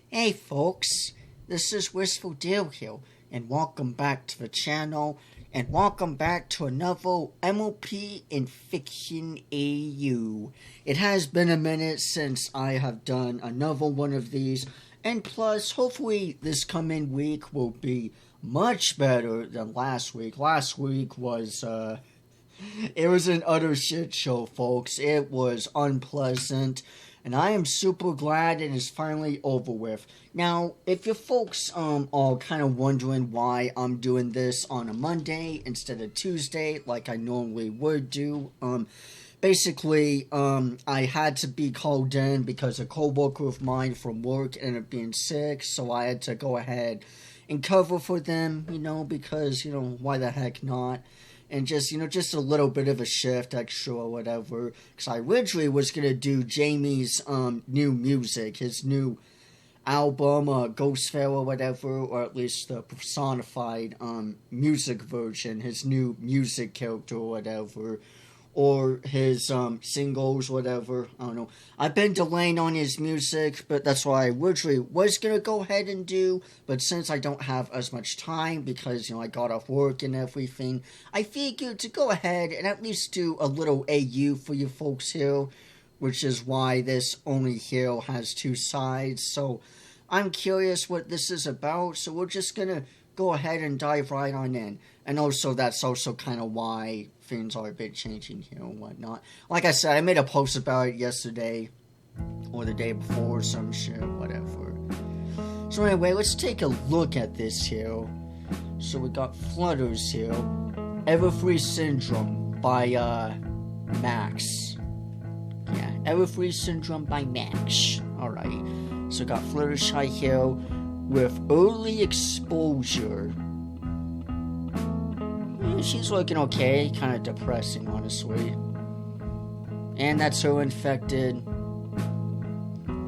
Hey folks, this is Wistful Deal here, and welcome back to the channel, and welcome back to another M.L.P in Fiction A.U. It has been a minute since I have done another one of these, and plus, hopefully this coming week will be much better than last week. Last week was, it was an utter shit show, folks. It was unpleasant. And I am super glad it is finally over with. Now, if you folks are kind of wondering why I'm doing this on a Monday instead of Tuesday like I normally would do, basically, I had to be called in because a co-worker of mine from work ended up being sick, so I had to go ahead and cover for them, because, why the heck not? And just, just a little bit of a shift extra or whatever. Because I originally was going to do Jamie's new music, his new album, Ghost Fair or whatever, or at least the personified music version, his new music character or whatever. Or his singles, whatever, I don't know. I've been delaying on his music, but that's what I originally was going to go ahead and do. But since I don't have as much time, because, I got off work and everything, I figured to go ahead and at least do a little AU for you folks here, which is why this only here has two sides. So I'm curious what this is about, so we're just going to go ahead and dive right on in. And also, that's also kind of why things are a bit changing here and whatnot. Like I said, I made a post about it yesterday, or the day before, or some shit, whatever. So anyway, let's take a look at this here. So we got Flutters here. Everfree Syndrome by, Max. Yeah, Everfree Syndrome by Max. Alright. So we got Fluttershy here with early exposure. She's looking okay, kind of depressing, honestly. And that's her infected.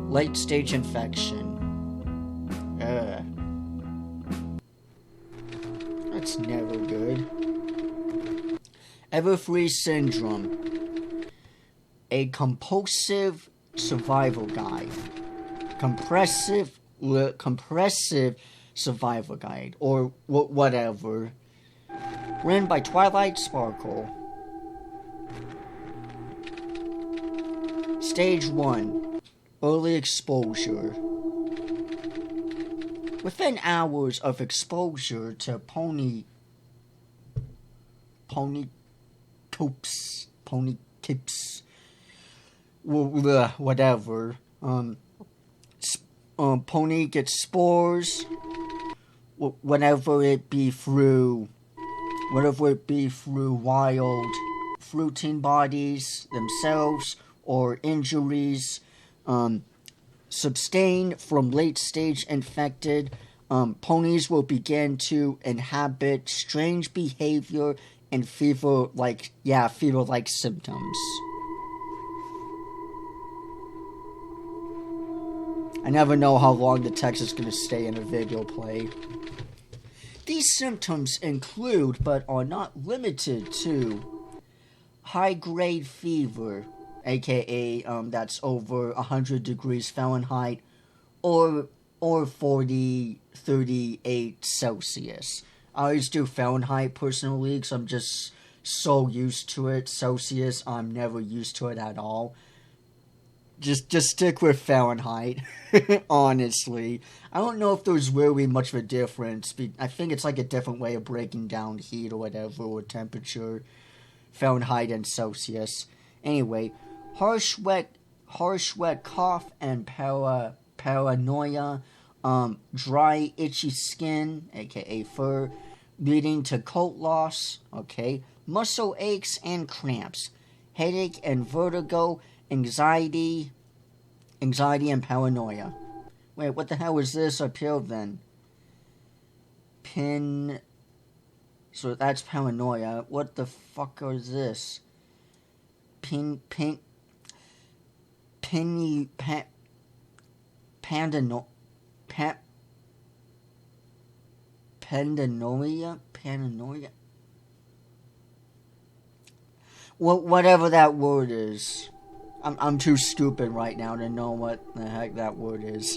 Late stage infection. That's never good. Everfree Syndrome. A compulsive survival guide. Compressive survival guide. Or whatever. Written by Twilight Sparkle. Stage 1. Early exposure. Within hours of exposure to pony tips, whatever, pony gets spores, whatever it be through wild fruiting bodies themselves or injuries, sustained from late-stage infected, ponies will begin to inhabit strange behavior and fever-like symptoms. I never know how long the text is going to stay in a video play. These symptoms include, but are not limited to, high-grade fever, aka that's over 100 degrees Fahrenheit, or 38 Celsius. I always do Fahrenheit personally, because I'm just so used to it. Celsius, I'm never used to it at all. Just stick with Fahrenheit, honestly. I don't know if there's really much of a difference. I think it's like a different way of breaking down heat or whatever, or temperature. Fahrenheit and Celsius. Anyway, harsh wet cough and paranoia, dry itchy skin, aka fur, leading to coat loss, okay, muscle aches and cramps, headache and vertigo, anxiety and paranoia. Wait, what the hell is this up here then? So that's paranoia. What the fuck is this? Paranoia? Whatever that word is. I'm too stupid right now to know what the heck that word is.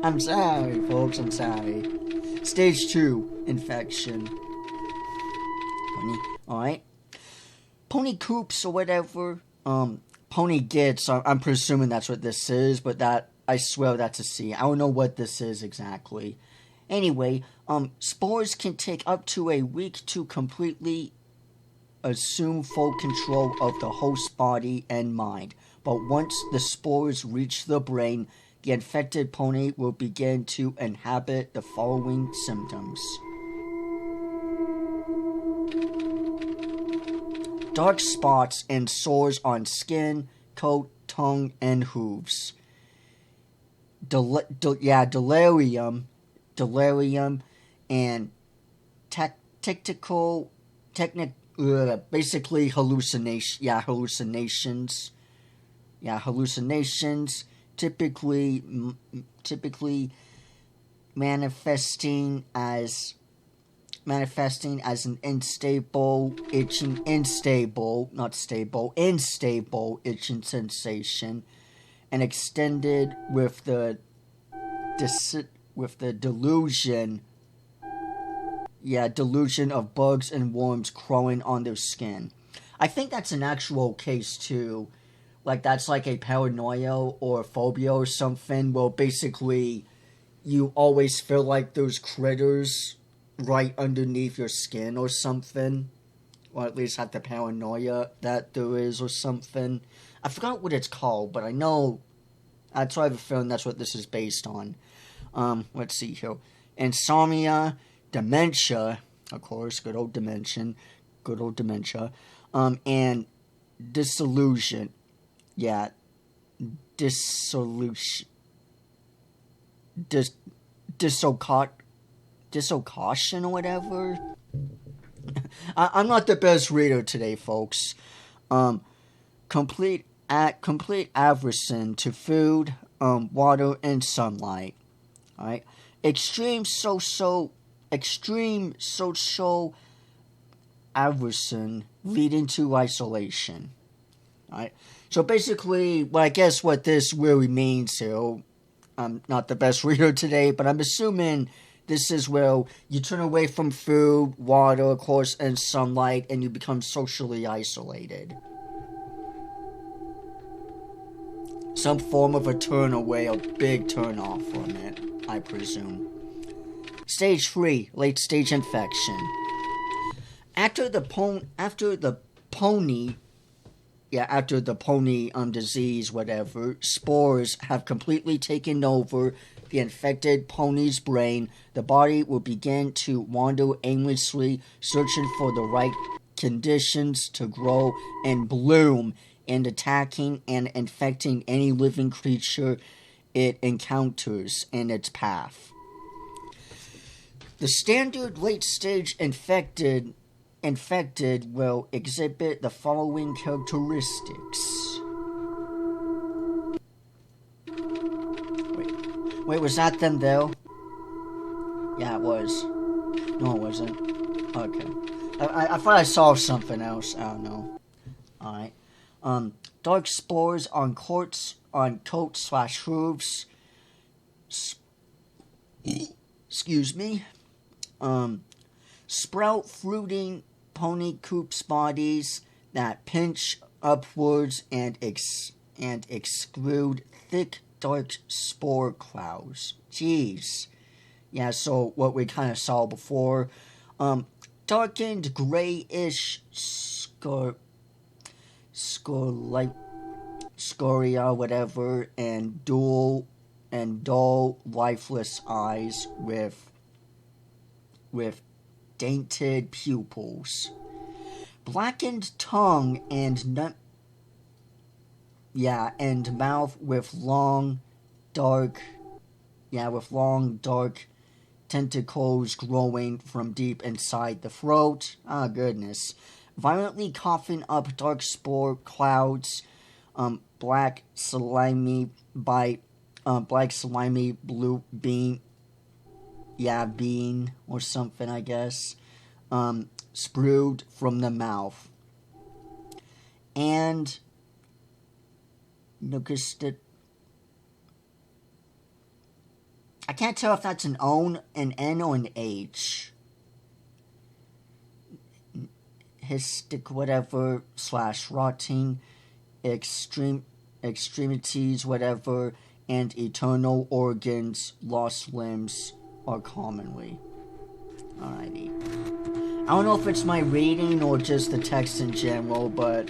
I'm sorry, folks. I'm sorry. Stage 2 infection. Alright. Pony coops or whatever. Pony gets. I'm presuming that's what this is, but that I swear that's a C. I don't know what this is exactly. Anyway, spores can take up to a week to completely assume full control of the host body and mind. But once the spores reach the brain, the infected pony will begin to inhabit the following symptoms. Dark spots and sores on skin, coat, tongue, and hooves. Delirium, and basically hallucinations. Hallucinations, typically manifesting as an unstable itching sensation, and extended with the delusion of bugs and worms crawling on their skin. I think that's an actual case too. Like, that's like a paranoia or a phobia or something. Well, basically, you always feel like those critters right underneath your skin or something. Or at least have the paranoia that there is or something. I forgot what it's called, but I know. So I have a feeling that's what this is based on. Let's see here. Insomnia, dementia, of course, good old dementia, and disillusion. Yeah, dissolution. Disocaution or whatever. I'm not the best reader today, folks. Complete aversion to food, water, and sunlight. Alright? Extreme social aversion leading to isolation. Alright? So basically, well, I guess what this really means here, I'm not the best reader today, but I'm assuming this is where you turn away from food, water, of course, and sunlight, and you become socially isolated. Some form of a turn away, a big turn off from it, I presume. Stage 3, late stage infection. After the pony disease, whatever, spores have completely taken over the infected pony's brain, the body will begin to wander aimlessly, searching for the right conditions to grow and bloom, and attacking and infecting any living creature it encounters in its path. The standard late-stage infected will exhibit the following characteristics. Wait, was that them though? Yeah, it was. No, it wasn't. Okay. I thought I saw something else. I don't know. Alright. Dark spores on coat/hooves. Excuse me. Sprout fruiting pony coops bodies that pinch upwards and exclude thick dark spore clouds. Jeez. Yeah, so what we kind of saw before. Darkened grayish scoria, whatever, and dull, lifeless eyes with dented pupils. Blackened tongue and mouth with long, dark tentacles growing from deep inside the throat. Ah, goodness. Violently coughing up dark spore clouds. Black slimy blue bean. Yeah, bean or something, I guess. Spewed from the mouth. And Notice that I can't tell if that's an O, an N, or an H. Histic whatever / rotting, extremities whatever, and eternal organs, lost limbs are commonly. Alrighty. I don't know if it's my reading or just the text in general, but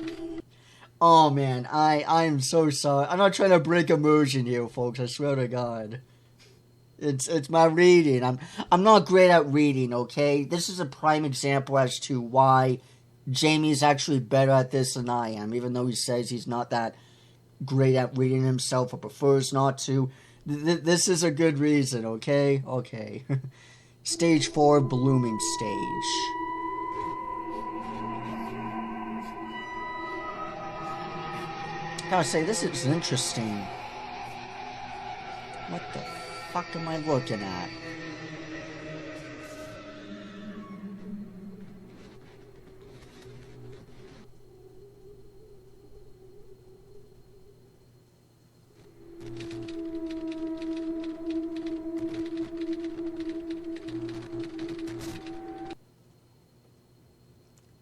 oh man, I'm so sorry. I'm not trying to break immersion here, folks. I swear to God. It's my reading. I'm not great at reading, okay? This is a prime example as to why Jamie's actually better at this than I am, even though he says he's not that great at reading himself or prefers not to. This is a good reason, okay? Okay. Stage 4, blooming stage. Gotta say, this is interesting. What the fuck am I looking at?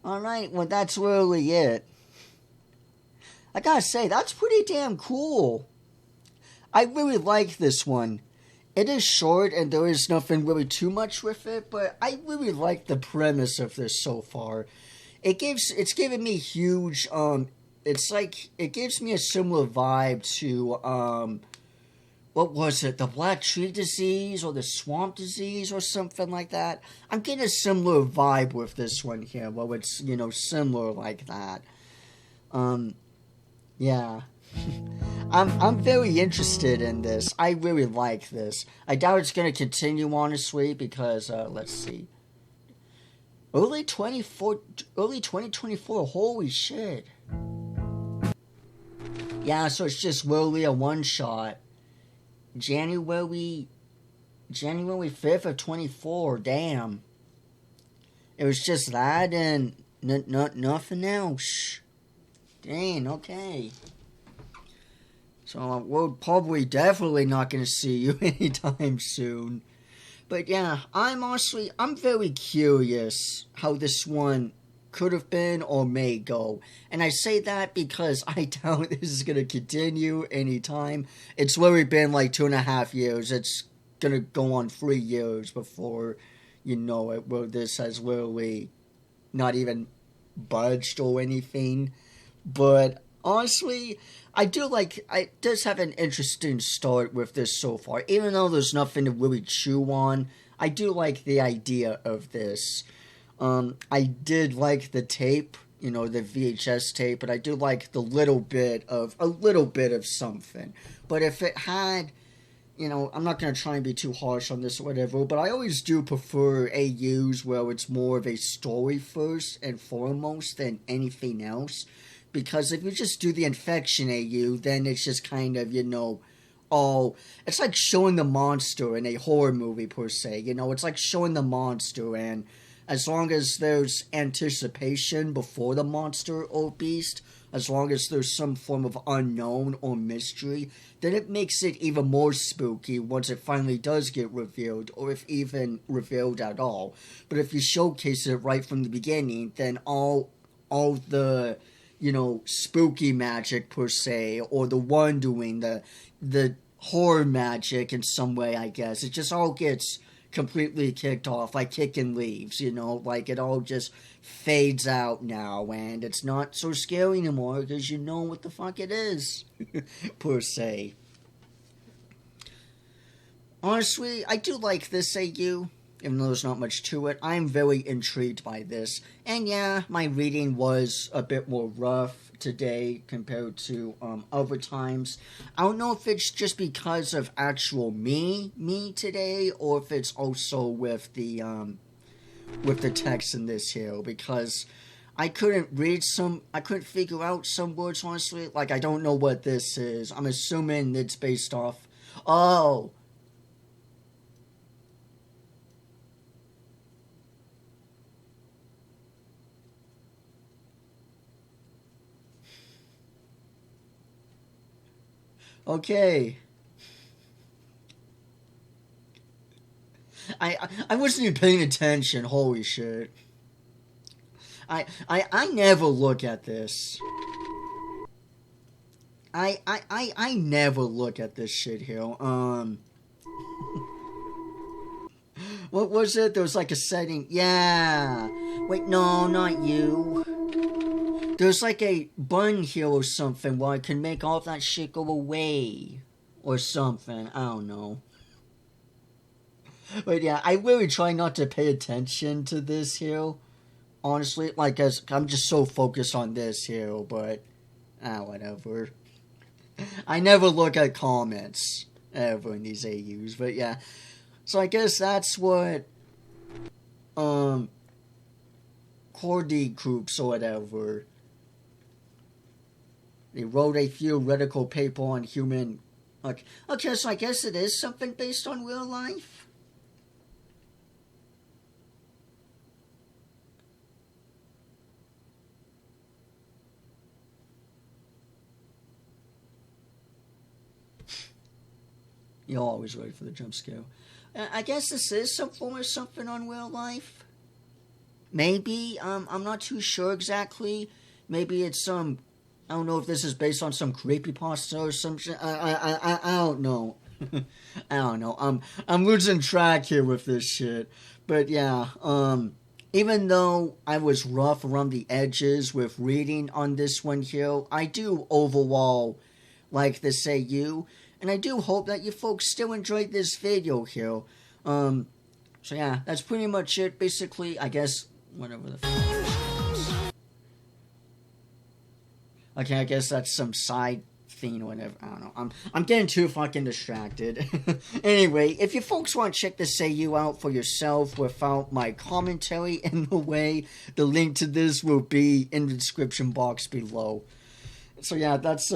Alright, well that's really it. I gotta say, that's pretty damn cool. I really like this one. It is short and there is nothing really too much with it, but I really like the premise of this so far. It's giving me huge, it's like, it gives me a similar vibe to, what was it, the black tree disease or the swamp disease or something like that. I'm getting a similar vibe with this one here, well, it's, you know, similar like that. Yeah. I'm very interested in this. I really like this. I doubt it's going to continue, honestly, because, let's see. Early 2024, holy shit. Yeah, so it's just really a one-shot. January 5th of 24, damn. It was just that and nothing else. Dang, okay. So we're probably definitely not going to see you anytime soon. But yeah, I'm very curious how this one could have been or may go. And I say that because I doubt this is going to continue anytime. It's literally been like 2.5 years. It's going to go on 3 years before, you know it, where this has literally not even budged or anything. But honestly, it does have an interesting start with this so far. Even though there's nothing to really chew on, I do like the idea of this. I did like the tape, you know, the VHS tape, but I do like a little bit of something. But if it had, you know, I'm not going to try and be too harsh on this or whatever, but I always do prefer A.U.s where it's more of a story first and foremost than anything else. Because if you just do the infection A.U., then it's just kind of, you know, it's like showing the monster in a horror movie per se. You know, it's like showing the monster, and as long as there's anticipation before the monster or beast, as long as there's some form of unknown or mystery, then it makes it even more spooky once it finally does get revealed, or if even revealed at all. But if you showcase it right from the beginning, then all the, you know, spooky magic per se, or the wondering, the horror magic in some way, I guess, it just all gets completely kicked off, like kicking leaves, you know, like it all just fades out now, and it's not so scary anymore, because you know what the fuck it is, per se. Honestly, I do like this A.U., even though there's not much to it. I'm very intrigued by this. And yeah, my reading was a bit more rough today compared to other times. I don't know if it's just because of actual me today, or if it's also with the text in this here, because I couldn't figure out some words, honestly. Like, I don't know what this is. I'm assuming it's based off, oh, Okay. I wasn't even paying attention. Holy shit. I never look at this. I never look at this shit here. What was it? There was like a setting. Yeah. Wait, no, not you. There's like a button here or something where I can make all that shit go away. Or something. I don't know. But yeah, I really try not to pay attention to this here. Honestly, like, as I'm just so focused on this here, but whatever. I never look at comments ever in these AUs, but yeah. So I guess that's what Cordy groups or whatever. They wrote a theoretical paper on human. Okay, so I guess it is something based on real life. You're always ready for the jump scare. I guess this is some form of something on real life. Maybe. I'm not too sure exactly. Maybe it's some. I don't know if this is based on some creepypasta or some shit. I don't know. I don't know. I'm losing track here with this shit. But yeah. Even though I was rough around the edges with reading on this one here, I do overall like this AU. And I do hope that you folks still enjoyed this video here. So yeah, that's pretty much it. Basically, I guess, whatever the fuck. Okay, I guess that's some side thing or whatever. I don't know. I'm getting too fucking distracted. Anyway, if you folks want to check this AU out for yourself without my commentary in the way, the link to this will be in the description box below. So yeah, that's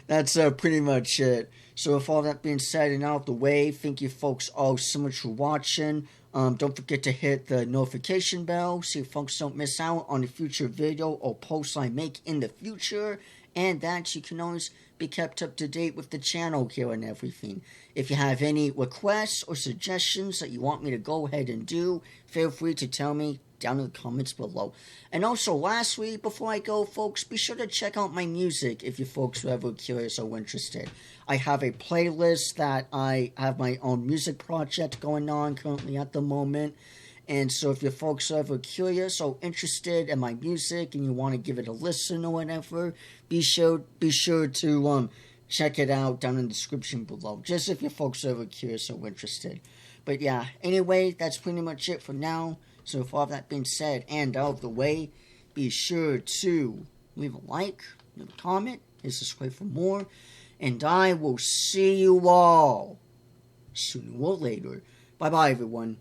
that's pretty much it. So with all that being said and out of the way, thank you folks all so much for watching. Don't forget to hit the notification bell so you folks don't miss out on a future video or post I make in the future. And that you can always be kept up to date with the channel here and everything. If you have any requests or suggestions that you want me to go ahead and do, feel free to tell me down in the comments below. And also, lastly, before I go, folks, be sure to check out my music if you folks are ever curious or interested. I have a playlist that I have my own music project going on currently at the moment. And so if you folks are ever curious or interested in my music and you want to give it a listen or whatever, be sure to check it out down in the description below. Just if you folks are ever curious or interested. But yeah, anyway, that's pretty much it for now. So with all that being said and out of the way, be sure to leave a like, leave a comment, and subscribe for more. And I will see you all sooner or later. Bye-bye, everyone.